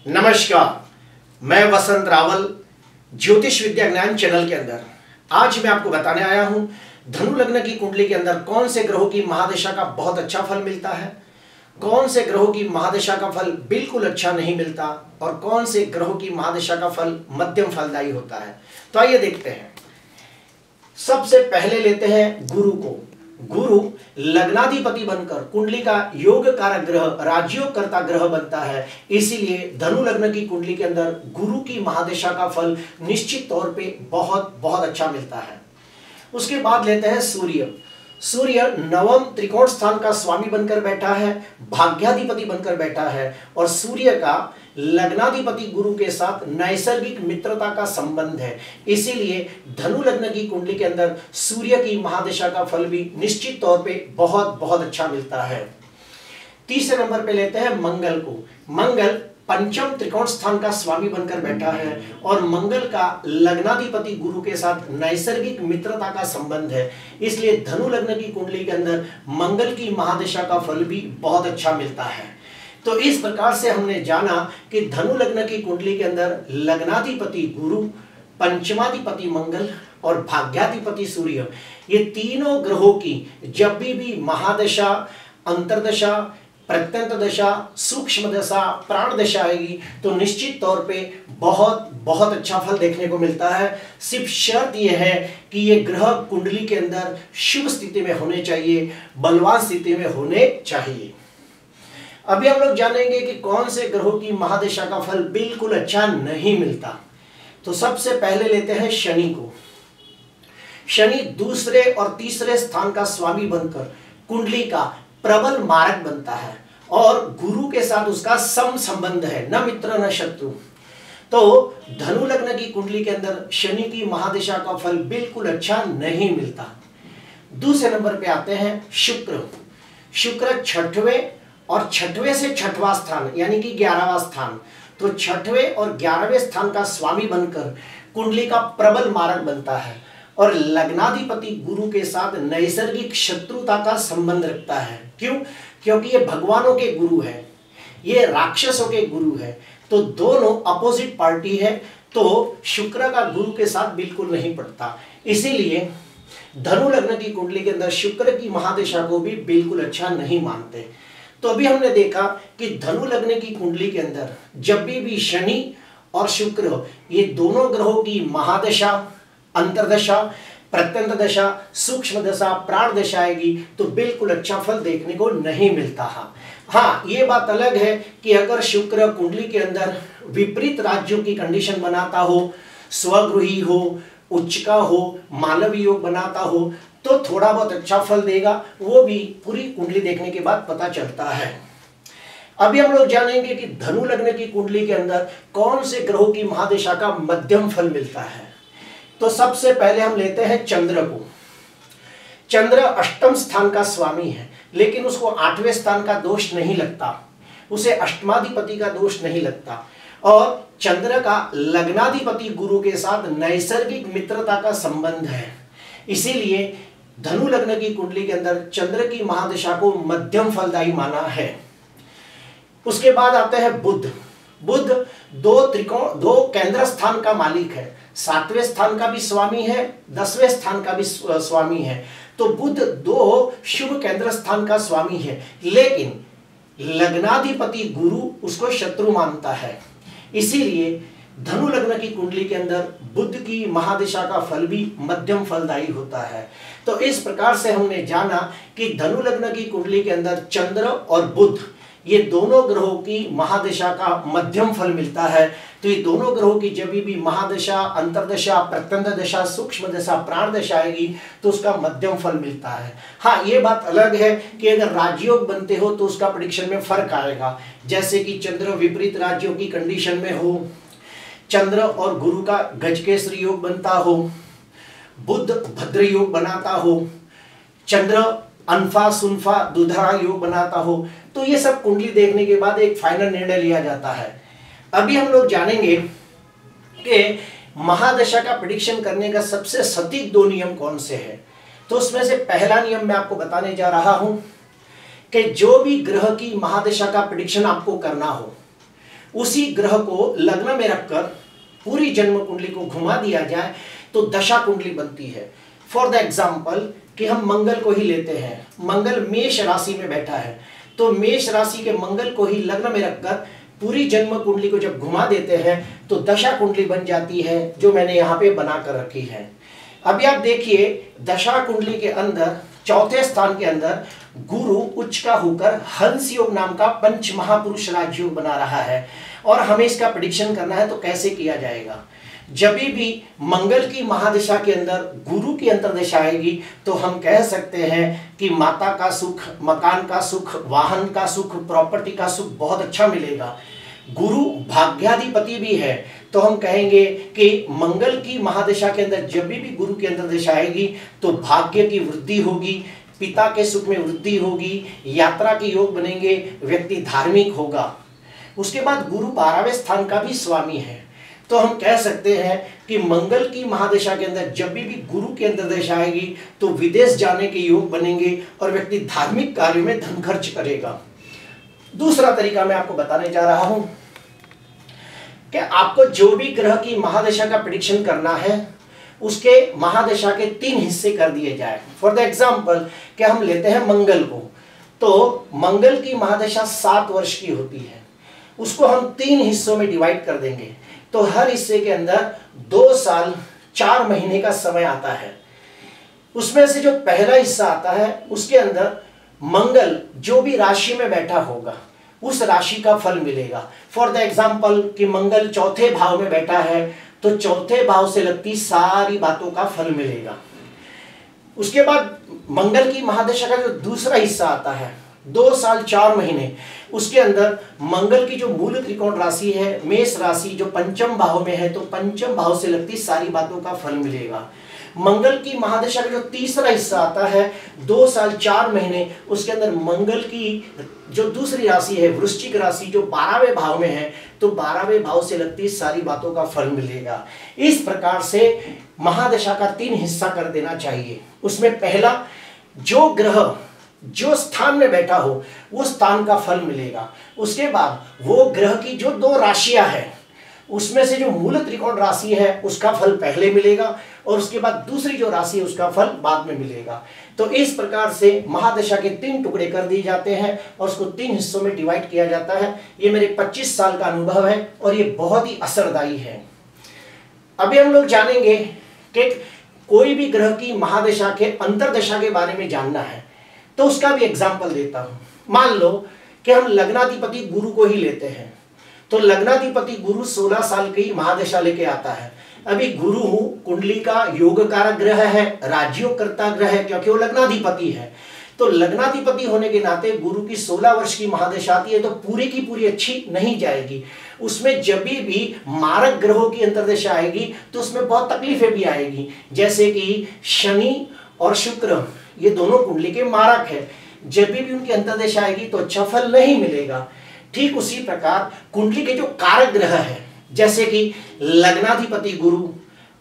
नमस्कार, मैं वसंत रावल ज्योतिष विद्या ज्ञान चैनल के अंदर आज मैं आपको बताने आया हूं धनु लग्न की कुंडली के अंदर कौन से ग्रहों की महादशा का बहुत अच्छा फल मिलता है, कौन से ग्रहों की महादशा का फल बिल्कुल अच्छा नहीं मिलता और कौन से ग्रहों की महादशा का फल मध्यम फलदायी होता है। तो आइए देखते हैं। सबसे पहले लेते हैं गुरु को। गुरु लग्नाधिपति बनकर कुंडली का योग कारक ग्रह, राजयोग करता ग्रह बनता है। इसीलिए धनु लग्न की कुंडली के अंदर गुरु की महादशा का फल निश्चित तौर पे बहुत बहुत अच्छा मिलता है। उसके बाद लेते हैं सूर्य। सूर्य नवम त्रिकोण स्थान का स्वामी बनकर बैठा है, भाग्याधिपति बनकर बैठा है और सूर्य का लग्नाधिपति गुरु के साथ नैसर्गिक मित्रता का संबंध है। इसीलिए धनु लग्न की कुंडली के अंदर सूर्य की महादशा का फल भी निश्चित तौर पे बहुत बहुत अच्छा मिलता है। तीसरे नंबर पे लेते हैं मंगल को। मंगल पंचम त्रिकोण स्थान का स्वामी बनकर बैठा है और मंगल का लग्नाधिपति गुरु के साथ नैसर्गिक मित्रता का संबंध है। इसलिए धनु लग्न की कुंडली के अंदर मंगल की महादशा का फल भी बहुत अच्छा मिलता है। तो इस प्रकार से हमने जाना कि धनु लग्न की कुंडली के अंदर लग्नाधिपति गुरु, पंचमाधिपति मंगल और भाग्याधिपति सूर्य, ये तीनों ग्रहों की जब भी महादशा, अंतरदशा, प्रत्यंत दशा, सूक्ष्म दशा, प्राण दशा आएगी तो निश्चित तौर पे बहुत बहुत अच्छा फल देखने को मिलता है। सिर्फ शर्त यह है कि ये ग्रह कुंडली के अंदर शुभ स्थिति में होने चाहिए, बलवान स्थिति में होने चाहिए। अभी हम लोग जानेंगे कि कौन से ग्रहों की महादशा का फल बिल्कुल अच्छा नहीं मिलता। तो सबसे पहले लेते हैं शनि को। शनि दूसरे और तीसरे स्थान का स्वामी बनकर कुंडली का प्रबल मारक बनता है और गुरु के साथ उसका सम संबंध है, न मित्र न शत्रु। तो धनु लग्न की कुंडली के अंदर शनि की महादशा का फल बिल्कुल अच्छा नहीं मिलता। दूसरे नंबर पे आते हैं शुक्र। शुक्र छठवें और छठवें से छठवां स्थान यानी कि 11वां स्थान, तो छठवें और 11वें स्थान का स्वामी बनकर कुंडली का प्रबल मारक बनता है और लग्नाधिपति गुरु के साथ नैसर्गिक शत्रुता का संबंध रखता है। क्यों? क्योंकि ये भगवानों के गुरु है, ये राक्षसों के गुरु है, तो दोनों अपोजिट पार्टी है। तो शुक्र का गुरु के साथ बिल्कुल नहीं पड़ता। इसीलिए धनु लग्न की कुंडली के अंदर शुक्र की महादशा को भी बिल्कुल अच्छा नहीं मानते। तो अभी हमने देखा कि धनु लग्न की कुंडली के अंदर जब भी शनि और शुक्र ये दोनों ग्रहों की महादशा, अंतरदशा, प्रत्यंत दशा, सूक्ष्म दशा, प्राण दशा आएगी तो बिल्कुल अच्छा फल देखने को नहीं मिलता। हाँ, ये बात अलग है कि अगर शुक्र कुंडली के अंदर विपरीत राज्यों की कंडीशन बनाता हो, स्वगृही हो, उच्चका हो, मालवी योग बनाता हो तो थोड़ा बहुत अच्छा फल देगा। वो भी पूरी कुंडली देखने के बाद पता चलता है। अभी हम लोग जानेंगे कि धनु लग्न की कुंडली के अंदर कौन से ग्रहों की महादशा का मध्यम फल मिलता है। तो सबसे पहले हम लेते हैं चंद्र को। चंद्र अष्टम स्थान का स्वामी है, लेकिन उसको 8वें स्थान का दोष नहीं लगता, उसे अष्टमाधिपति का दोष नहीं लगता और चंद्र का लग्नाधिपति गुरु के साथ नैसर्गिक मित्रता का संबंध है। इसीलिए धनु लग्न की कुंडली के अंदर चंद्र की महादशा को मध्यम फलदायी माना है। उसके बाद आते हैं बुध। बुध दो केंद्र स्थान का मालिक है, 7वें स्थान का भी स्वामी है, 10वें स्थान का भी स्वामी है। तो बुध 2 शुभ केंद्र स्थान का स्वामी है, लेकिन लग्नाधिपति गुरु उसको शत्रु मानता है। इसीलिए धनु लग्न की कुंडली के अंदर बुध की महादशा का फल भी मध्यम फलदायी होता है। तो इस प्रकार से हमने जाना कि धनु लग्न की कुंडली के अंदर चंद्र और बुध ये दोनों ग्रहों की महादशा का मध्यम फल मिलता है। तो ये दोनों ग्रहों की जब भी महादशा, अंतरदशा, प्रत्यंत दशा, सूक्ष्म दशा, प्राण दशा आएगी तो उसका मध्यम फल मिलता है। हाँ, ये बात अलग है कि अगर राजयोग बनते हो तो उसका प्रेडिक्शन में फर्क आएगा। जैसे कि चंद्र विपरीत राज्यों की कंडीशन में हो, चंद्र और गुरु का गजकेसरी योग बनता हो, बुध भद्र योग बनाता हो, चंद्र अनफा सुनफा दुधरा योग बनाता हो, तो ये सब कुंडली देखने के बाद एक फाइनल निर्णय लिया जाता है। अभी हम लोग जानेंगे कि महादशा का प्रेडिक्शन करने का सबसे सटीक 2 नियम कौन से हैं। तो उसमें से पहला नियम मैं आपको बताने जा रहा हूं कि जो भी ग्रह की महादशा का प्रेडिक्शन आपको करना हो उसी ग्रह को लग्न में रखकर पूरी जन्म कुंडली को घुमा दिया जाए तो दशा कुंडली बनती है। फॉर द एग्जाम्पल कि हम मंगल को ही लेते हैं, मंगल मेष राशि में बैठा है, तो मेष राशि के मंगल को ही लग्न में रखकर पूरी जन्म कुंडली को जब घुमा देते हैं तो दशा कुंडली बन जाती है, जो मैंने यहाँ पे बना कर रखी है। अभी आप देखिए दशा कुंडली के अंदर चौथे स्थान के अंदर गुरु उच्च का होकर हंस योग नाम का पंच महापुरुष राजयोग बना रहा है, और हमें इसका प्रेडिक्शन करना है। तो कैसे किया जाएगा? जब भी मंगल की महादशा के अंदर गुरु की अंतर्दशा आएगी तो हम कह सकते हैं कि माता का सुख, मकान का सुख, वाहन का सुख, प्रॉपर्टी का सुख बहुत अच्छा मिलेगा। गुरु भाग्याधिपति भी है, तो हम कहेंगे कि मंगल की महादशा के अंदर जब भी गुरु की अंतर्दशा आएगी तो भाग्य की वृद्धि होगी, पिता के सुख में वृद्धि होगी, यात्रा के योग बनेंगे, व्यक्ति धार्मिक होगा। उसके बाद गुरु 12वें स्थान का भी स्वामी है, तो हम कह सकते हैं कि मंगल की महादशा के अंदर जब भी गुरु की अंतर्दशा आएगी तो विदेश जाने के योग बनेंगे और व्यक्ति धार्मिक कार्यों में धन खर्च करेगा। दूसरा तरीका मैं आपको बताने जा रहा हूं कि आपको जो भी ग्रह की महादशा का प्रेडिक्शन करना है उसके महादशा के 3 हिस्से कर दिए जाए। फॉर द एग्जाम्पल कि हम लेते हैं मंगल को, तो मंगल की महादशा 7 वर्ष की होती है, उसको हम 3 हिस्सों में डिवाइड कर देंगे, तो हर हिस्से के अंदर 2 साल 4 महीने का समय आता है। उसमें से जो पहला हिस्सा आता है उसके अंदर मंगल जो भी राशि में बैठा होगा उस राशि का फल मिलेगा। फॉर द एग्जाम्पल कि मंगल चौथे भाव में बैठा है तो चौथे भाव से लगती सारी बातों का फल मिलेगा। उसके बाद मंगल की महादशा का जो दूसरा हिस्सा आता है 2 साल 4 महीने, उसके अंदर मंगल की जो मूल त्रिकोण राशि है मेष राशि जो पंचम भाव में है, तो पंचम भाव से लगती सारी बातों का फल मिलेगा। मंगल की महादशा का जो तीसरा हिस्सा आता है 2 साल 4 महीने, उसके अंदर मंगल की जो दूसरी राशि है वृश्चिक राशि जो 12वें भाव में है, तो 12वें भाव से लगती सारी बातों का फल मिलेगा। इस प्रकार से महादशा का 3 हिस्सा कर देना चाहिए। उसमें पहला जो ग्रह जो स्थान में बैठा हो वो स्थान का फल मिलेगा। उसके बाद वो ग्रह की जो 2 राशियां हैं उसमें से जो मूल त्रिकोण राशि है उसका फल पहले मिलेगा, और उसके बाद दूसरी जो राशि है उसका फल बाद में मिलेगा। तो इस प्रकार से महादशा के 3 टुकड़े कर दिए जाते हैं और उसको 3 हिस्सों में डिवाइड किया जाता है। ये मेरे 25 साल का अनुभव है और ये बहुत ही असरदायी है। अभी हम लोग जानेंगे कि कोई भी ग्रह की महादशा के अंतर्दशा के बारे में जानना है तो उसका भी एग्जाम्पल देता हूं। मान लो कि हम लग्नाधिपति गुरु को ही लेते हैं, तो लग्नाधिपति गुरु 16 साल की महादशा लेके आता है। अभी गुरु कुंडली का योग कारक ग्रह है, राजयोग करता ग्रह है, क्योंकि वो लग्नाधिपति है। तो लग्नाधिपति होने के नाते गुरु की 16 वर्ष की महादशा आती है तो पूरी की पूरी अच्छी नहीं जाएगी। उसमें जब भी मारक ग्रहों की अंतर्दशा आएगी तो उसमें बहुत तकलीफें भी आएगी, जैसे कि शनि और शुक्र ये दोनों कुंडली के मारक है, जब भी उनकी अंतर्दशा आएगी तो अच्छा फल नहीं मिलेगा। ठीक उसी प्रकार कुंडली के जो कारक ग्रह है जैसे कि लग्नाधिपति गुरु,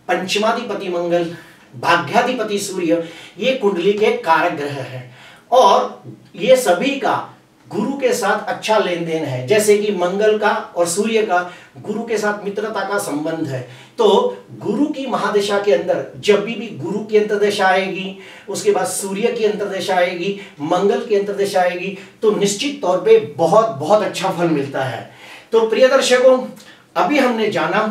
पंचमाधिपति मंगल, भाग्याधिपति सूर्य, ये कुंडली के कारक ग्रह हैं और ये सभी का गुरु के साथ अच्छा लेन देन है। जैसे कि मंगल का और सूर्य का गुरु के साथ मित्रता का संबंध है। तो गुरु की महादशा के अंदर जब भी गुरु की अंतर्दशा आएगी, उसके बाद सूर्य की अंतर्दशा आएगी, मंगल की अंतर्दशा आएगी, तो निश्चित तौर पे बहुत बहुत अच्छा फल मिलता है। तो प्रिय दर्शकों, अभी हमने जाना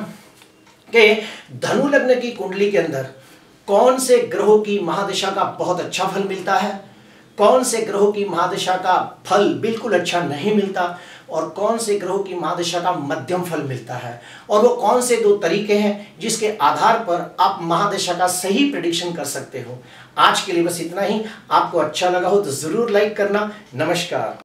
कि धनु लग्न की कुंडली के अंदर कौन से ग्रहों की महादशा का बहुत अच्छा फल मिलता है, कौन से ग्रहों की महादशा का फल बिल्कुल अच्छा नहीं मिलता, और कौन से ग्रहों की महादशा का मध्यम फल मिलता है, और वो कौन से 2 तरीके हैं जिसके आधार पर आप महादशा का सही प्रेडिक्शन कर सकते हो। आज के लिए बस इतना ही। आपको अच्छा लगा हो तो जरूर लाइक करना। नमस्कार।